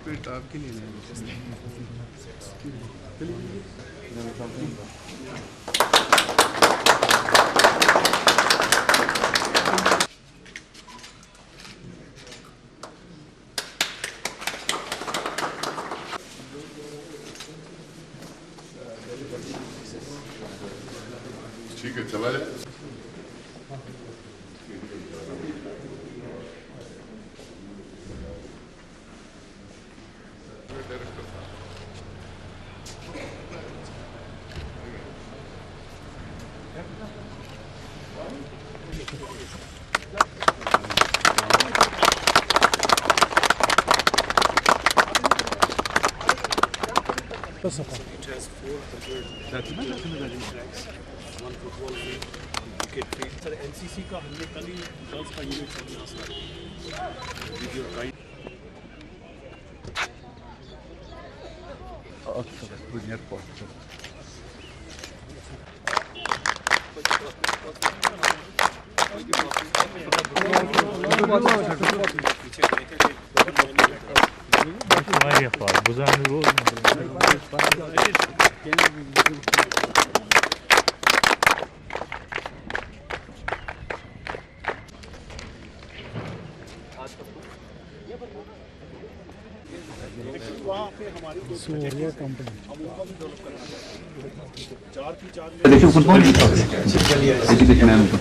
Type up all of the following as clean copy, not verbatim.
पेट आपके लिए नहीं ठीक है, चला जाए। It has 400 running tracks, 1 football field, cricket field. Sir, NCC का हमने कल ही गर्ल्स का यूनिट चलना start video guide. Var yapar. Bu zaman bu सूर्य कंपनी देखिए फुटबॉल एजुकेशन है उनको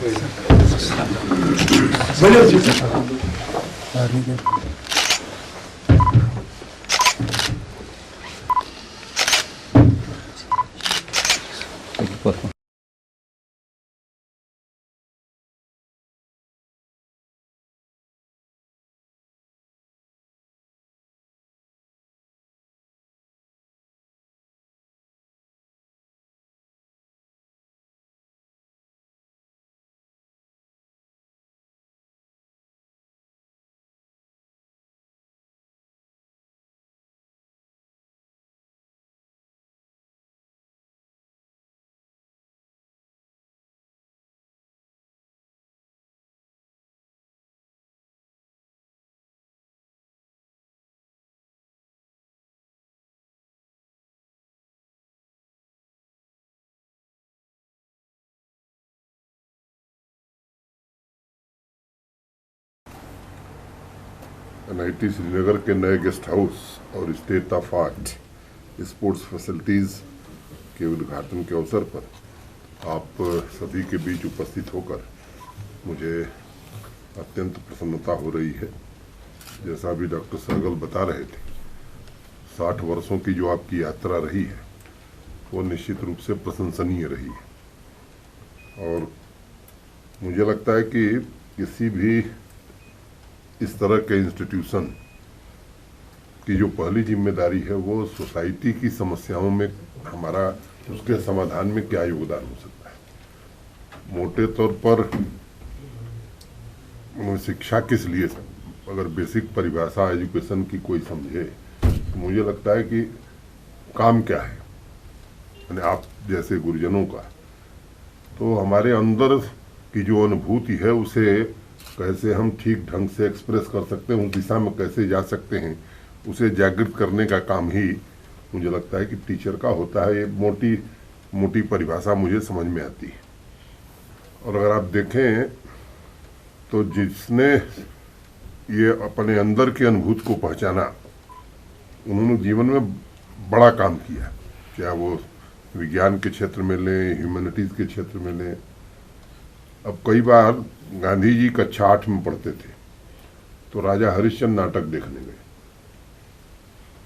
NIT श्रीनगर के नए गेस्ट हाउस और state of art sports facilities के उद्घाटन के अवसर पर आप सभी के बीच उपस्थित होकर मुझे अत्यंत प्रसन्नता हो रही है। जैसा अभी डॉक्टर सहगल बता रहे थे, 60 वर्षों की जो आपकी यात्रा रही है वो निश्चित रूप से प्रशंसनीय रही है और मुझे लगता है कि किसी भी इस तरह के इंस्टीट्यूशन की जो पहली जिम्मेदारी है वो सोसाइटी की समस्याओं में हमारा उसके समाधान में क्या योगदान हो सकता है। मोटे तौर पर शिक्षा किस लिए, अगर बेसिक परिभाषा एजुकेशन की कोई समझे तो मुझे लगता है कि काम क्या है, यानी आप जैसे गुरुजनों का, तो हमारे अंदर की जो अनुभूति है उसे कैसे हम ठीक ढंग से एक्सप्रेस कर सकते हैं, उस दिशा में कैसे जा सकते हैं, उसे जागृत करने का काम ही मुझे लगता है कि टीचर का होता है। ये मोटी मोटी परिभाषा मुझे समझ में आती है। और अगर आप देखें तो जिसने ये अपने अंदर की अनुभूति को पहचाना उन्होंने जीवन में बड़ा काम किया, क्या वो विज्ञान के क्षेत्र में लें, ह्यूमैनिटीज़ के क्षेत्र में लें। अब कई बार गांधी जी कक्षा 8 में पढ़ते थे तो राजा हरिश्चंद्र नाटक देखने गए,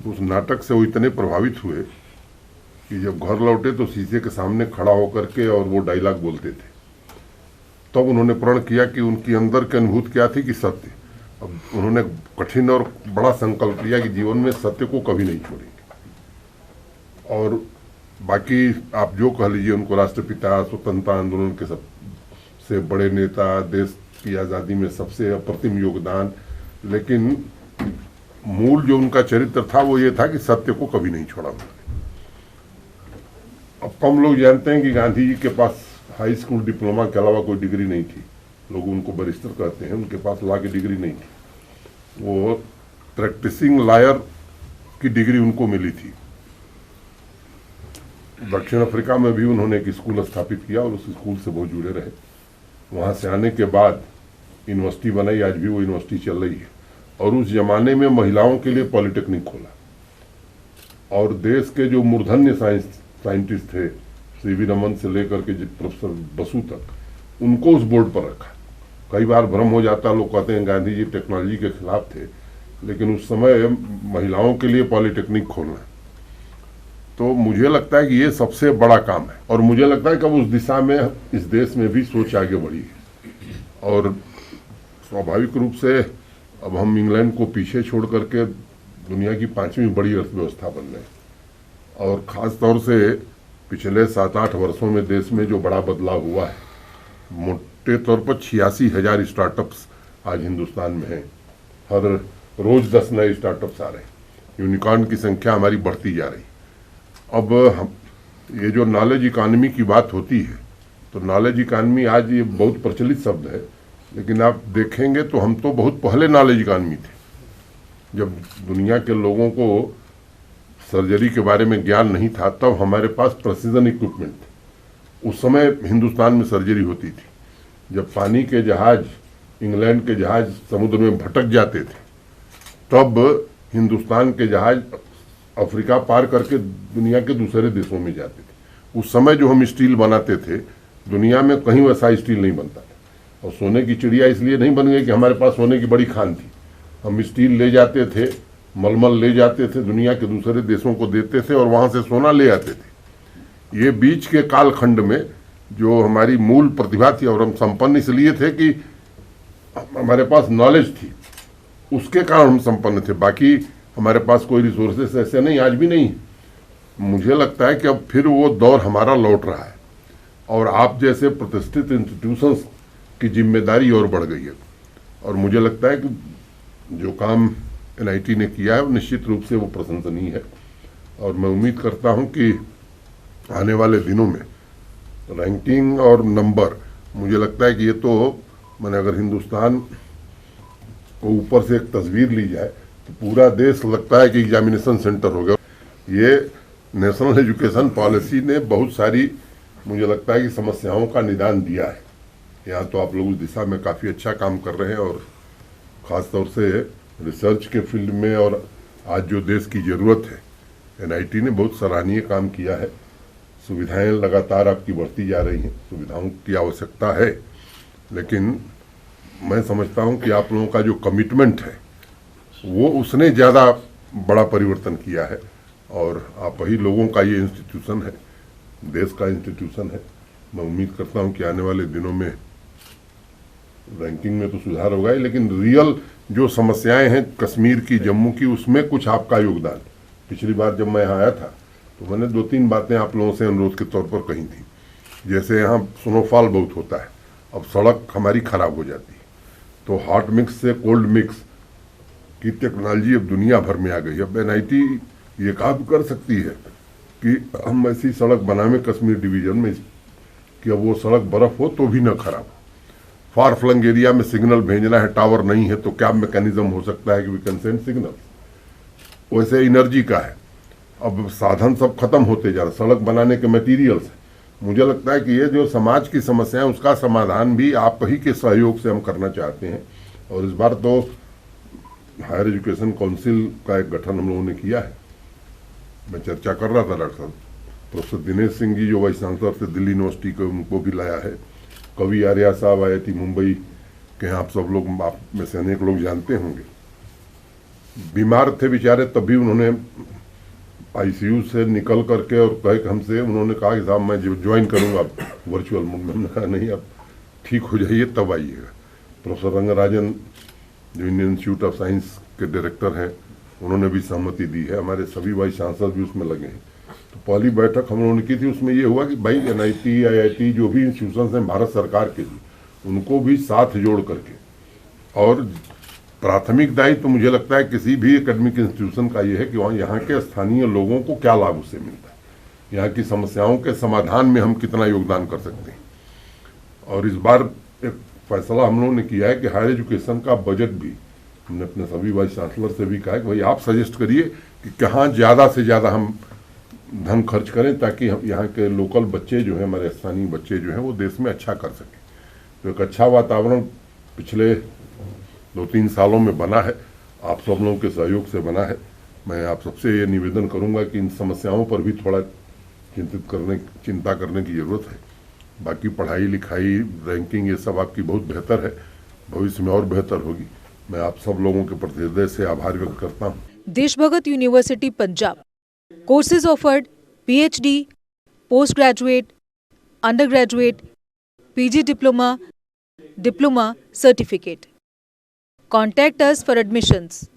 तो उस नाटक से वो इतने प्रभावित हुए कि जब घर लौटे तो शीशे के सामने खड़ा होकर के और वो डायलॉग बोलते थे। तब तो उन्होंने प्रण किया कि उनकी अंदर की अनुभूति क्या थी कि सत्य। अब उन्होंने कठिन और बड़ा संकल्प लिया कि जीवन में सत्य को कभी नहीं छोड़ेंगे। और बाकी आप जो कह लीजिए, उनको राष्ट्रपिता, स्वतंत्रता आंदोलन के सब से बड़े नेता, देश की आज़ादी में सबसे अप्रतिम योगदान, लेकिन मूल जो उनका चरित्र था वो ये था कि सत्य को कभी नहीं छोड़ा उन्होंने। अब कम लोग जानते हैं कि गांधी जी के पास हाई स्कूल डिप्लोमा के अलावा कोई डिग्री नहीं थी। लोग उनको बैरिस्टर कहते हैं, उनके पास लॉ की डिग्री नहीं थी। वो प्रैक्टिसिंग लॉयर की डिग्री उनको मिली थी। दक्षिण अफ्रीका में भी उन्होंने एक स्कूल स्थापित किया और उस स्कूल से बहुत जुड़े रहे। वहाँ से आने के बाद यूनिवर्सिटी बनाई, आज भी वो यूनिवर्सिटी चल रही है। और उस जमाने में महिलाओं के लिए पॉलिटेक्निक खोला और देश के जो मूर्धन्य साइंटिस्ट थे, सीवी रमन से लेकर के प्रोफेसर बसु तक, उनको उस बोर्ड पर रखा। कई बार भ्रम हो जाता, लोग कहते हैं गांधी जी टेक्नोलॉजी के खिलाफ थे, लेकिन उस समय महिलाओं के लिए पॉलिटेक्निक खोलना, तो मुझे लगता है कि ये सबसे बड़ा काम है। और मुझे लगता है कि अब उस दिशा में इस देश में भी सोच आगे बढ़ी है और स्वाभाविक रूप से अब हम इंग्लैंड को पीछे छोड़ करके दुनिया की 5वीं बड़ी अर्थव्यवस्था बन रहे। और ख़ास तौर से पिछले 7-8 वर्षों में देश में जो बड़ा बदलाव हुआ है, मोटे तौर पर 86,000 स्टार्टअप्स आज हिंदुस्तान में हैं। हर रोज 10 नए स्टार्टअप्स आ रहे हैं। यूनिकॉर्न की संख्या हमारी बढ़ती जा रही। अब ये जो नॉलेज इकानमी की बात होती है, तो नॉलेज इकानमी आज ये बहुत प्रचलित शब्द है, लेकिन आप देखेंगे तो हम तो बहुत पहले नॉलेज इकानमी थे। जब दुनिया के लोगों को सर्जरी के बारे में ज्ञान नहीं था, तब हमारे पास प्रेसिजन इक्विपमेंट थे। उस समय हिंदुस्तान में सर्जरी होती थी। जब पानी के जहाज, इंग्लैंड के जहाज समुद्र में भटक जाते थे, तब हिंदुस्तान के जहाज अफ्रीका पार करके दुनिया के दूसरे देशों में जाते थे। उस समय जो हम स्टील बनाते थे, दुनिया में कहीं वैसा स्टील नहीं बनता था। और सोने की चिड़िया इसलिए नहीं बन गई कि हमारे पास सोने की बड़ी खान थी। हम स्टील ले जाते थे, मलमल ले जाते थे, दुनिया के दूसरे देशों को देते थे और वहाँ से सोना ले आते थे। ये बीच के कालखंड में जो हमारी मूल प्रतिभा थी, और हम संपन्न इसलिए थे कि हमारे पास नॉलेज थी, उसके कारण हम संपन्न थे। बाकी हमारे पास कोई रिसोर्सेस ऐसे नहीं, आज भी नहीं। मुझे लगता है कि अब फिर वो दौर हमारा लौट रहा है और आप जैसे प्रतिष्ठित इंस्टीट्यूशंस की जिम्मेदारी और बढ़ गई है। और मुझे लगता है कि जो काम NIT ने किया है वो निश्चित रूप से वो प्रशंसनीय है। और मैं उम्मीद करता हूं कि आने वाले दिनों में रैंकिंग और नंबर, मुझे लगता है कि ये तो मैंने अगर हिंदुस्तान को ऊपर से एक तस्वीर ली जाए तो पूरा देश लगता है कि एग्जामिनेशन सेंटर हो गया। ये नेशनल एजुकेशन पॉलिसी ने बहुत सारी, मुझे लगता है कि समस्याओं का निदान दिया है। यहाँ तो आप लोग उस दिशा में काफ़ी अच्छा काम कर रहे हैं और ख़ास तौर से रिसर्च के फील्ड में, और आज जो देश की ज़रूरत है, NIT ने बहुत सराहनीय काम किया है। सुविधाएं लगातार आपकी बढ़ती जा रही हैं, सुविधाओं की आवश्यकता है, लेकिन मैं समझता हूं कि आप लोगों का जो कमिटमेंट है वो उसने ज़्यादा बड़ा परिवर्तन किया है। और आप ही लोगों का ये इंस्टीट्यूशन है, देश का इंस्टीट्यूशन है। मैं उम्मीद करता हूं कि आने वाले दिनों में रैंकिंग में तो सुधार होगा ही, लेकिन रियल जो समस्याएं हैं कश्मीर की, जम्मू की, उसमें कुछ आपका योगदान। पिछली बार जब मैं यहाँ आया था तो मैंने 2-3 बातें आप लोगों से अनुरोध के तौर पर कही थी। जैसे यहाँ स्नोफॉल बहुत होता है, अब सड़क हमारी खराब हो जाती है, तो हॉट मिक्स से कोल्ड मिक्स की टेक्नोलॉजी अब दुनिया भर में आ गई। अब NIT ये काम कर सकती है कि हम ऐसी सड़क बनाएं कश्मीर डिवीजन में कि अब वो सड़क बर्फ हो तो भी न खराब हो। फार फ्लंग एरिया में सिग्नल भेजना है, टावर नहीं है, तो क्या मैकेनिज्म हो सकता है कि वी कैन सेंड सिग्नल। वैसे एनर्जी का है, अब साधन सब खत्म होते जा रहे, सड़क बनाने के मटेरियल्स है। मुझे लगता है कि ये जो समाज की समस्या है उसका समाधान भी आप ही के सहयोग से हम करना चाहते हैं। और इस बार तो हायर एजुकेशन काउंसिल का एक गठन हम लोगों ने किया है। मैं चर्चा कर रहा था डॉक्टर साहब, प्रोफेसर दिनेश सिंह जी जो वाइस चांसलर थे दिल्ली यूनिवर्सिटी के, उनको भी लाया है। कवि आर्या साहब IIT मुंबई के, आप सब लोग, आप में से अनेक लोग जानते होंगे। बीमार थे बेचारे, तब भी उन्होंने ICU से निकल करके और कहे कि हमसे, उन्होंने कहा कि साहब मैं ज्वाइन करूंगा वर्चुअल मोड में। हमने कहा नहीं, अब ठीक हो जाइए तब आइएगा। प्रोफेसर रंगराजन जो इंडियन इंस्टीट्यूट ऑफ साइंस के डायरेक्टर हैं, उन्होंने भी सहमति दी है। हमारे सभी वाइस चांसलर भी उसमें लगे हैं। तो पहली बैठक हम लोगों ने की थी, उसमें ये हुआ कि भाई NIT IIT जो भी इंस्टीट्यूशन हैं भारत सरकार के भी, उनको भी साथ जोड़ करके, और प्राथमिक दायित्व तो मुझे लगता है किसी भी एकेडमिक इंस्टीट्यूशन का ये है कि वहाँ यहाँ के स्थानीय लोगों को क्या लाभ उससे मिलता है, यहाँ की समस्याओं के समाधान में हम कितना योगदान कर सकते हैं। और इस बार एक फैसला हम लोगों ने किया है कि हायर एजुकेशन का बजट भी हमने अपने सभी वाइस चांसलर से भी कहा कि भाई आप सजेस्ट करिए कि कहाँ ज़्यादा से ज़्यादा हम धन खर्च करें ताकि हम यहाँ के लोकल बच्चे जो हैं, हमारे स्थानीय बच्चे जो हैं, वो देश में अच्छा कर सकें। तो एक अच्छा वातावरण पिछले 2-3 सालों में बना है, आप सब लोगों के सहयोग से बना है। मैं आप सबसे ये निवेदन करूंगा कि इन समस्याओं पर भी थोड़ा चिंता करने की ज़रूरत है। बाकी पढ़ाई लिखाई, रैंकिंग, ये सब आपकी बहुत बेहतर है, भविष्य में और बेहतर होगी। मैं आप सब लोगों के प्रति हृदय से आभार व्यक्त करता हूँ। Deshbhagat university Punjab courses offered PhD, postgraduate, undergraduate, PG diploma, diploma certificate. Contact us for admissions.